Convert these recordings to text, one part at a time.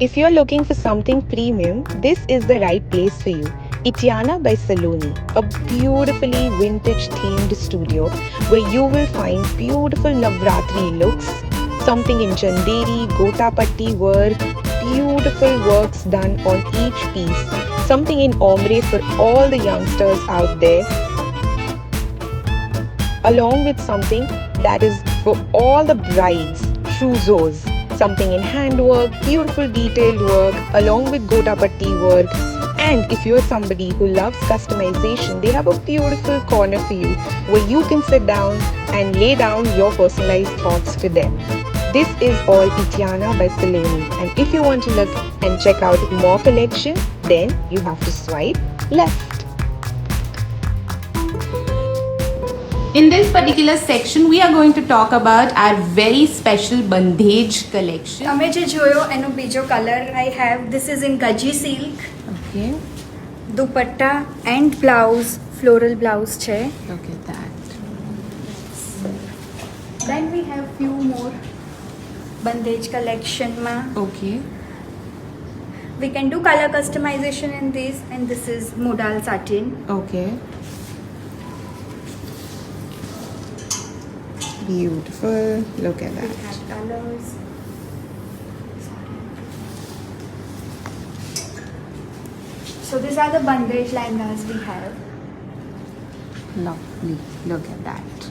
If you're looking for something premium, this is the right place for you. Itiana by Saloni, a beautifully vintage themed studio where you will find beautiful Navratri looks, something in Chanderi, Gotapatti work, beautiful works done on each piece, something in ombre for all the youngsters out there, along with something that is for all the brides, trousseaux, something in handwork, beautiful detailed work, along with Gotapatti work. And if you're somebody who loves customization, they have a beautiful corner for you where you can sit down and lay down your personalized thoughts to them. This is all Itiana by Saloni. And if you want to look and check out more collection, then you have to swipe left. In this particular section, we are going to talk about our very special bandage collection. તમે જે જોયો એનો બીજો colour I have this is in gaji silk Okay, dupatta and blouse floral blouse છે look at that. Then we have few more bandhej કલેક્શનમાં Okay, we can do colour customisation in this and this is modal satin okay. Beautiful. Look at we that. Have colours So these are the bandage lehengas we have. Lovely. Look at that.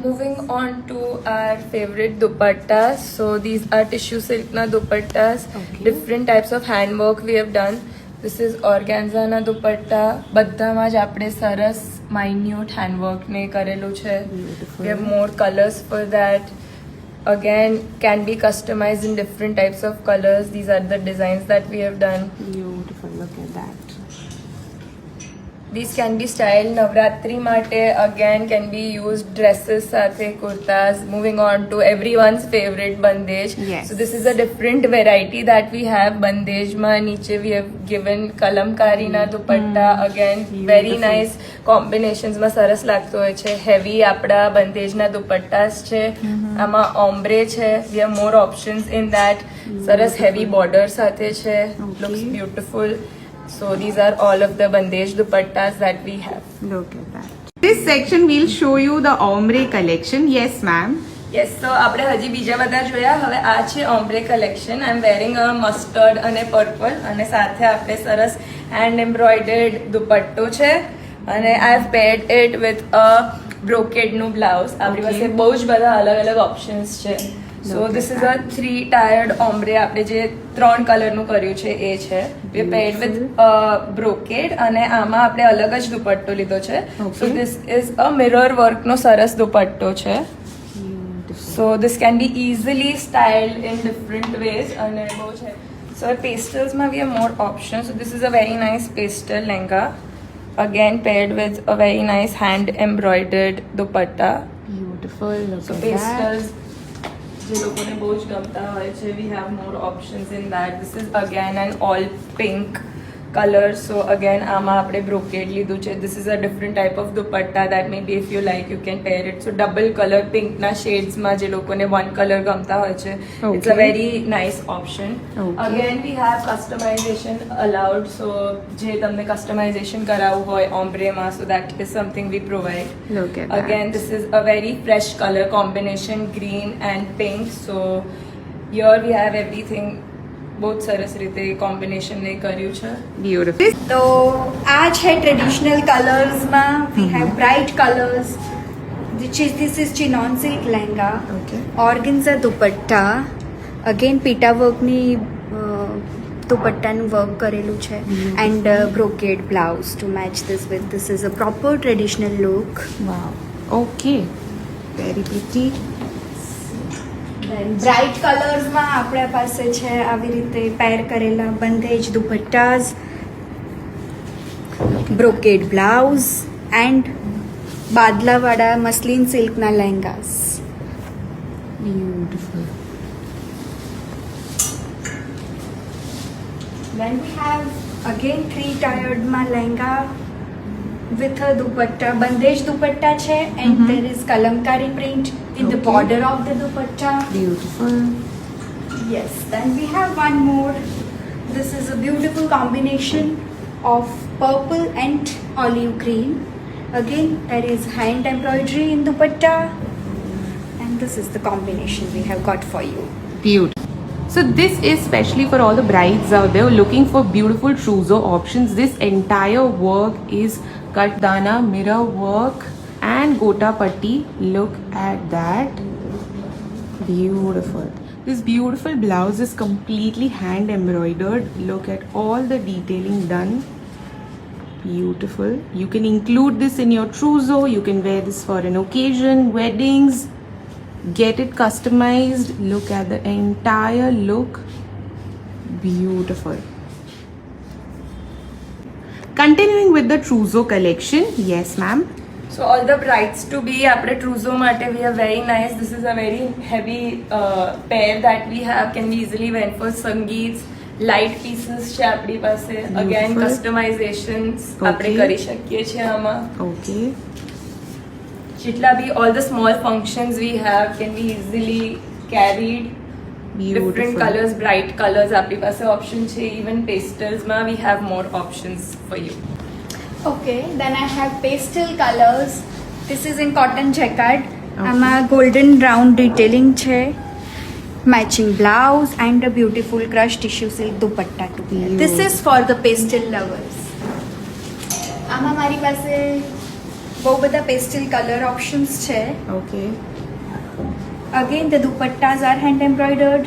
Moving on to our favorite dupattas. So these are tissue silk na dupattas. Okay. Different types of handwork we have done. This is organza na dupatta. બધામાં જ આપણે સરસ minute handwork ને કરેલું છે. Beautiful. We have more colors for that. Again, can be customized in different types of colors. These are the designs that we have done. Beautiful. Look at that. These can be styled Navratri માટે, again can be used dresses સાથે, kurtas. Moving on to everyone's favorite bandage. Yes. So this is a different variety that we have. Bandage માં નીચે we have given kalamkari ના dupatta. Again very Beautiful. nice combinations માં સરસ લાગતો હોય છે. Heavy આપણા bandage ના dupattas છે. આમાં ombre છે. We have more options in that. સરસ heavy border સાથે છે. Looks Okay. beautiful. So these are all of the bandage dupattas that we have. Look at that. This section will show you the ombre collection. Yes, ma'am. Yes, so આપણે હજી બીજા બધા જોયા. હવે આ છે ombre collection. I'm wearing a mustard અને purple અને સાથે આપણે સરસ hand embroidered દુપટ્ટો છે અને I have paired it with a brocade નું blouse. આપણી Okay. પાસે બહુ જ બધા અલગ અલગ options છે. So Look this at is a 3-tiered ombre. આપણે જે 3 કલરનું કર્યું છે એ છે. We paired with brocade અને આમાં આપણે અલગ જ દુપટ્ટો લીધો છે. Okay. So this is a mirror work નો સરસ દુપટ્ટો છે. Beautiful. So this can be easily styled in different ways. And so pastels ma we have more options. So this is a very nice pastel lehenga. Again paired with a very nice hand embroidered dupatta. Beautiful. Look So at pastels that. જે લોકોને બહુ જ ગમતા હોય છે, we have more options in that. This is again an all pink color. So again આમાં આપણે brocade લીધું છે. This is a different type of dupatta that maybe if you like you can pair it. So double color pink ના shades માં જે લોકોને one color ગમતા હોય છે, it's a Okay. very nice option. Okay. Again we have customization allowed. So જે તમને customization કરાવવું હોય ombre માં, so that is something we provide. Look at that. Again, this is a very fresh color combination, green and pink. So here we have everything. बहुत સરસ રીતે combination ને કર્યું છે. Beautiful. તો આ છે ટ્રેડિશનલ કલર્સમાં we have bright colours this is chinon silk lehenga Okay. Organza dupatta again પીટા વર્કની દુપટ્ટાનું વર્ક કરેલું છે and brocade blouse to match this with this is a proper traditional look Wow. Okay. Very pretty. Bright કલર્સમાં આપણા પાસે છે આવી રીતે પેર કરેલા bandhej dupattas brocade blouse and બાદલાવાળા મસ્લિન સિલ્કના lehengas Beautiful. Then we have again 3-tieredમાં lehenga with a dupatta, bandage dupatta છે and there is kalamkari print in the Okay. border of the dupatta. Beautiful. Yes, then we have one more. This is a beautiful combination of purple and olive green. Again, there is hand embroidery in dupatta, and this is the combination we have got for you. Beautiful. So this is specially for all the brides out there looking for beautiful trousseau options. This entire work is cut dana, mirror work and gota patti. Look at that. Beautiful. This beautiful blouse is completely hand embroidered. Look at all the detailing done. Beautiful. You can include this in your trousseau. You can wear this for an occasion, weddings. Get it customized. Look at the entire look. Beautiful. Continuing with the trousseau collection. Yes, ma'am. So all the brides to be આપણે trousseau માટે we are very nice. This is a very heavy pair that we have. Can be easily went for sangeets. Light pieces છે આપણી પાસે. Again Beautiful. customizations Okay. આપણે કરી શકીએ છીએ આમાં. Okay. જેટલા બી all the small functions we have can be easily carried. Beautiful. Different colors, bright colors આપણી પાસે option છે. Even pastels માં we have more options for you. Okay, then I have pastel colors. This is in cotton jacquard. Okay. આમાં golden round detailing છે. Matching blouse and a beautiful crushed tissue silk dupatta to wear. This is for the pastel lovers. આમાં મારી પાસે બહુ બધા pastel color options છે. Okay. Again, the dupattas are hand embroidered.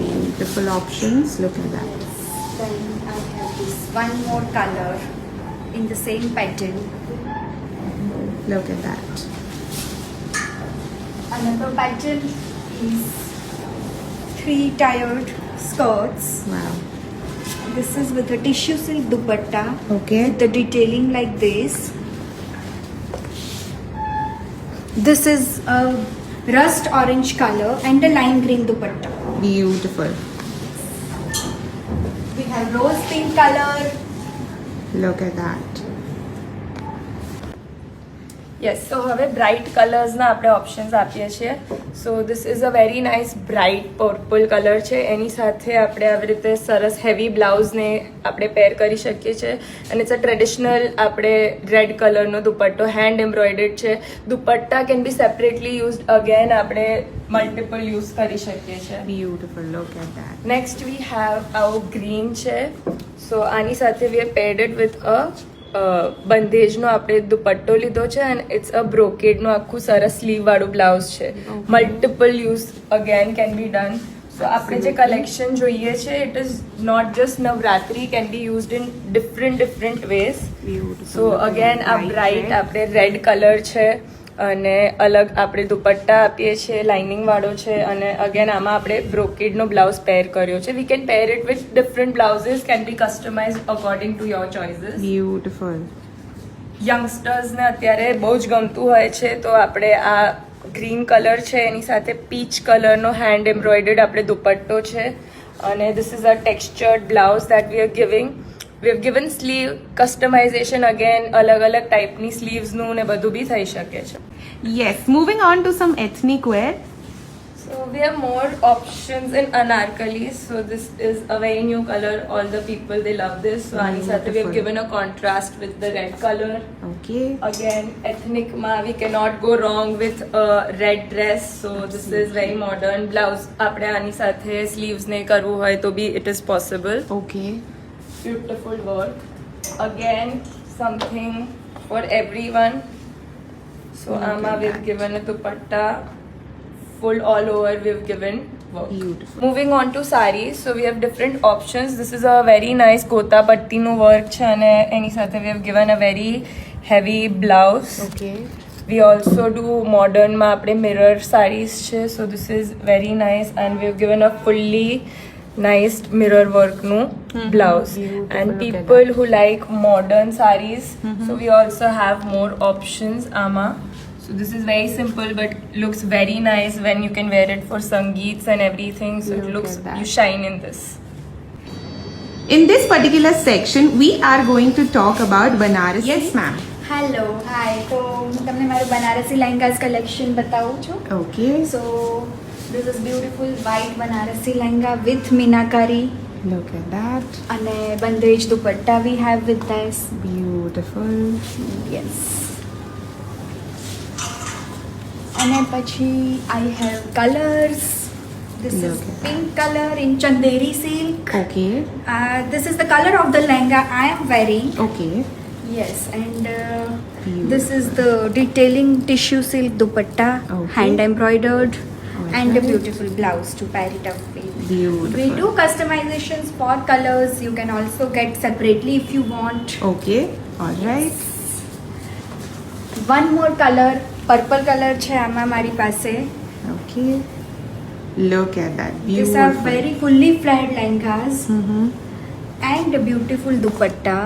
Beautiful options. Look at that. Then I have this one more color in the same pattern. Look at that. Another pattern is 3-tiered skirts. Wow. This is with a tissue silk dupatta. Okay. With the detailing like this. This is a rust orange color and a lime green dupatta. Beautiful. We have rose pink color. Look at that. Yes સો હવે bright કલર્સના આપણે options આપીએ છીએ so this is a very nice bright purple colour છે એની સાથે આપણે આવી રીતે સરસ હેવી બ્લાઉઝને આપણે પેર કરી શકીએ છીએ અને ઇટ્સ અ ટ્રેડિશનલ આપણે રેડ કલરનો દુપટ્ટો હેન્ડ એમ્બ્રોઇડર્ડ છે dupatta can be separately used again આપણે મલ્ટિપલ યુઝ કરી શકીએ છીએ Beautiful. Look at that. Next we have આવું ગ્રીન છે સો આની સાથે we have paired it with a બંધેજનો આપણે દુપટ્ટો લીધો છે અને ઇટ્સ અ બ્રોકેડનું આખું સરસ સ્લીવવાળું બ્લાઉઝ છે multiple use again can be done so આપણે જે કલેક્શન જોઈએ છે it is not just Navratri can be used in different ways Beautiful. So Look at again that આ bright બ્રાઇટ red. આપણે રેડ કલર છે અને અલગ આપણે દુપટ્ટા આપીએ છીએ લાઇનિંગવાળો છે અને અગેન આમાં આપણે બ્રોકેડનો બ્લાઉઝ પેર કર્યો છે we can pair it with different blouses can be customise according to your choices Beautiful. યંગસ્ટર્સને અત્યારે બહુ જ ગમતું હોય છે તો આપણે આ ગ્રીન કલર છે એની સાથે પીચ કલરનો હેન્ડ એમ્બ્રોઇડર્ડ આપણે દુપટ્ટો છે અને this is a textured blouse that we are giving we have given sleeve customisation again અલગ અલગ ટાઈપની સ્લીવ્સનું ને બધું બી થઈ શકે છે Yes. Moving on to some ethnic wear. So we have more options in anarkali. So this is a very new color. All the people they love this. So Ani Sathe we have Beautiful. given a contrast with the red color. Okay. Again, ethnic ma we cannot go wrong with a red dress. So this is very modern blouse. આપણે આની સાથે sleeves ને કરવું હોય તો બી it is possible. Okay. Beautiful work. Again, something for everyone. So Look Ama at we've that. given a dupatta, full all over we've given work. Beautiful. Moving on to sarees, so we have different options. This is a very nice gota patti no work છે અને એની સાથે we have given a very heavy blouse. Okay. We also do modern માં આપણે mirror sarees છે so this is very nice and we have given a fully nice mirror work no blouse Beautiful. and Look at people who like modern sarees so we also have more options ama so this is very simple but looks very nice when you can wear it for sangeets and everything so Look it looks at that. you shine in this. In this particular section, we are going to talk about Banarasi. Yes, ma'am. Hello hi તો હું તમને મારું Banarasi લેંગાસ collection બતાવું છું Okay. So This is beautiful white Banarasi lehenga with Meenakari Look at that. અને બંદેજ dupatta we have with this. Beautiful. Yes. અને પછી I have colors. This is Look at pink color in Chanderi silk. Okay. This is the color of the lehenga I am wearing. Okay. Yes, and Beautiful. this is the detailing tissue silk dupatta, Okay. hand embroidered, and a Alright. beautiful blouse to pair it up with. Beautiful. We do customizations for colors. You can also get separately if you want. Okay. All right. One more color, purple color છે આમાં મારી પાસે. Okay. Look at that. Beautiful. These are very fully flared lehengas Mm-hmm. and a beautiful dupatta.